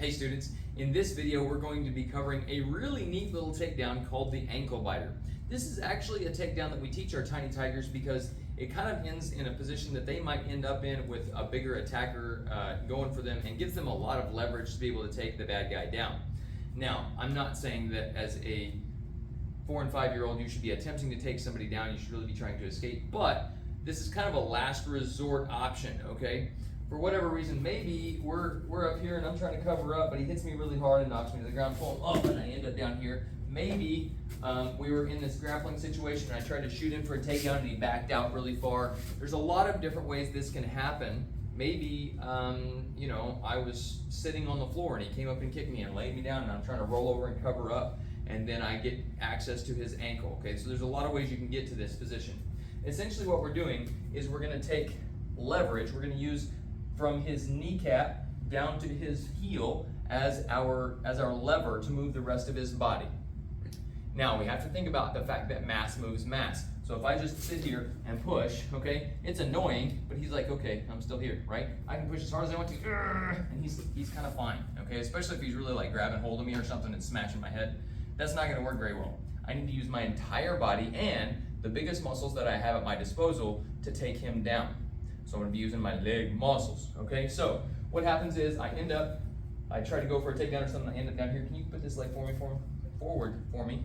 Hey students, in this video we're going to be covering a really neat little takedown called the ankle biter. This is actually a takedown that we teach our tiny tigers because it kind of ends in a position that they might end up in with a bigger attacker going for them, and gives them a lot of leverage to be able to take the bad guy down. Now, I'm not saying that as a 4 and 5 year old you should be attempting to take somebody down. You should really be trying to escape, but this is kind of a last resort option, okay? For whatever reason, maybe we're up here and I'm trying to cover up, but he hits me really hard and knocks me to the ground, pull him up, and I end up down here. Maybe we were in this grappling situation and I tried to shoot him for a takedown and he backed out really far. There's a lot of different ways this can happen. Maybe, you know, I was sitting on the floor and he came up and kicked me and laid me down, and I'm trying to roll over and cover up, and then I get access to his ankle, okay? So there's a lot of ways you can get to this position. Essentially what we're doing is we're gonna take leverage. We're gonna use from his kneecap down to his heel as our lever to move the rest of his body. Now we have to think about the fact that mass moves mass. So if I just sit here and push, okay, it's annoying, but he's like, okay, I'm still here, right? I can push as hard as I want to, and he's kind of fine, okay? Especially if he's really like grabbing hold of me or something and smashing my head. That's not gonna work very well. I need to use my entire body and the biggest muscles that I have at my disposal to take him down. So I'm gonna be using my leg muscles, okay? So what happens is I try to go for a takedown or something, I end up down here. Can you put this leg forward for me?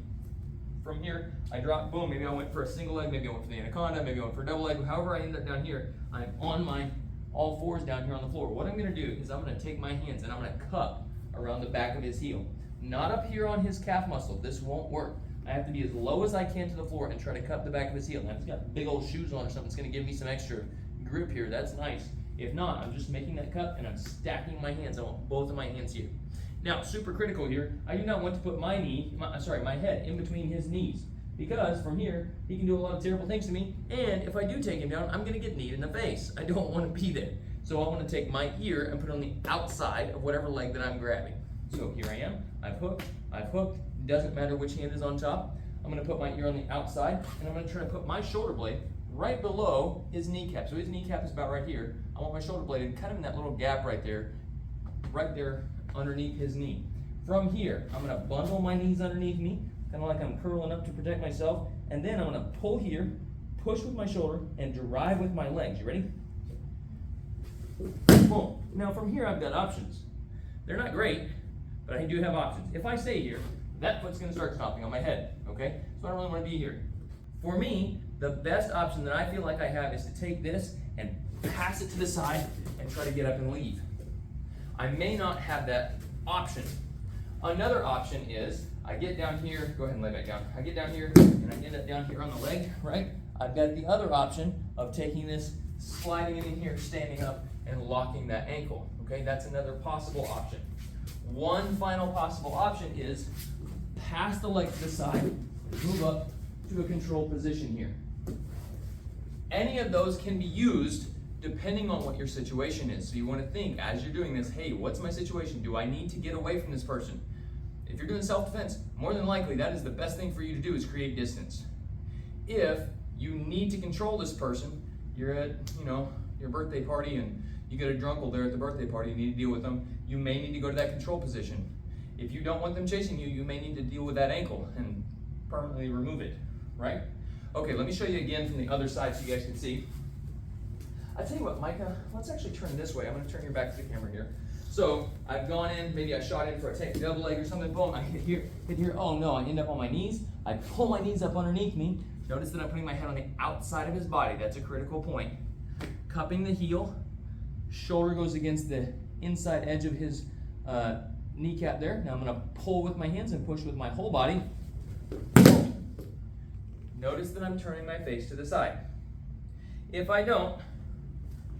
From here, I drop, boom, maybe I went for a single leg, maybe I went for the anaconda, maybe I went for a double leg. However I end up down here, I'm on my all fours down here on the floor. What I'm gonna do is I'm gonna take my hands and I'm gonna cup around the back of his heel. Not up here on his calf muscle, this won't work. I have to be as low as I can to the floor and try to cup the back of his heel. Now if he's got big old shoes on or something, it's gonna give me some extra grip here, that's nice. If not, I'm just making that cup and I'm stacking my hands. I want both of my hands here. Now, super critical here, I do not want to put my head in between his knees, because from here, he can do a lot of terrible things to me, and if I do take him down, I'm gonna get kneed in the face. I don't wanna be there. So I wanna take my ear and put it on the outside of whatever leg that I'm grabbing. So here I am, I've hooked, doesn't matter which hand is on top. I'm gonna put my ear on the outside, and I'm gonna try to put my shoulder blade right below his kneecap. So his kneecap is about right here. I want my shoulder blade kind of in that little gap right there underneath his knee. From here, I'm gonna bundle my knees underneath me, kind of like I'm curling up to protect myself, and then I'm gonna pull here, push with my shoulder, and drive with my legs. You ready? Boom. Now from here, I've got options. They're not great, but I do have options. If I stay here, that foot's gonna start stomping on my head, okay? So I don't really wanna be here. For me, the best option that I feel like I have is to take this and pass it to the side and try to get up and leave. I may not have that option. Another option is I get down here, go ahead and lay back down. I get down here and I end up down here on the leg, right? I've got the other option of taking this, sliding it in here, standing up, and locking that ankle, okay? That's another possible option. One final possible option is pass the leg to the side, move up to a controlled position here. Any of those can be used depending on what your situation is. So you want to think as you're doing this, hey, what's my situation? Do I need to get away from this person? If you're doing self-defense, more than likely that is the best thing for you to do, is create distance. If you need to control this person, you're at, you know, your birthday party and you get a drunkle there at the birthday party, you need to deal with them, you may need to go to that control position. If you don't want them chasing you, you may need to deal with that ankle and permanently remove it, right? Okay, let me show you again from the other side so you guys can see. I tell you what, Micah, let's actually turn this way. I'm gonna turn your back to the camera here. So I've gone in, maybe I shot in for a take double leg or something, boom, I hit here, oh no, I end up on my knees. I pull my knees up underneath me. Notice that I'm putting my head on the outside of his body. That's a critical point. Cupping the heel, shoulder goes against the inside edge of his kneecap there. Now I'm gonna pull with my hands and push with my whole body. Notice that I'm turning my face to the side. If I don't,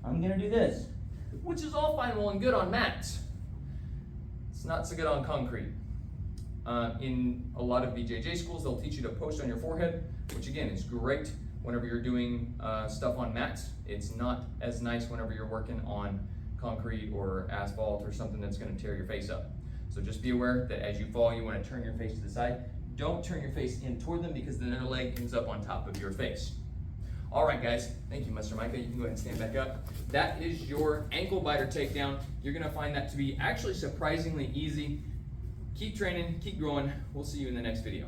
I'm gonna do this, which is all fine, well, and good on mats. It's not so good on concrete. In a lot of BJJ schools, they'll teach you to post on your forehead, which again is great whenever you're doing stuff on mats. It's not as nice whenever you're working on concrete or asphalt or something that's gonna tear your face up. So just be aware that as you fall, you wanna turn your face to the side. Don't turn your face in toward them, because then their leg ends up on top of your face. All right, guys. Thank you, Mr. Micah. You can go ahead and stand back up. That is your ankle biter takedown. You're going to find that to be actually surprisingly easy. Keep training, keep growing. We'll see you in the next video.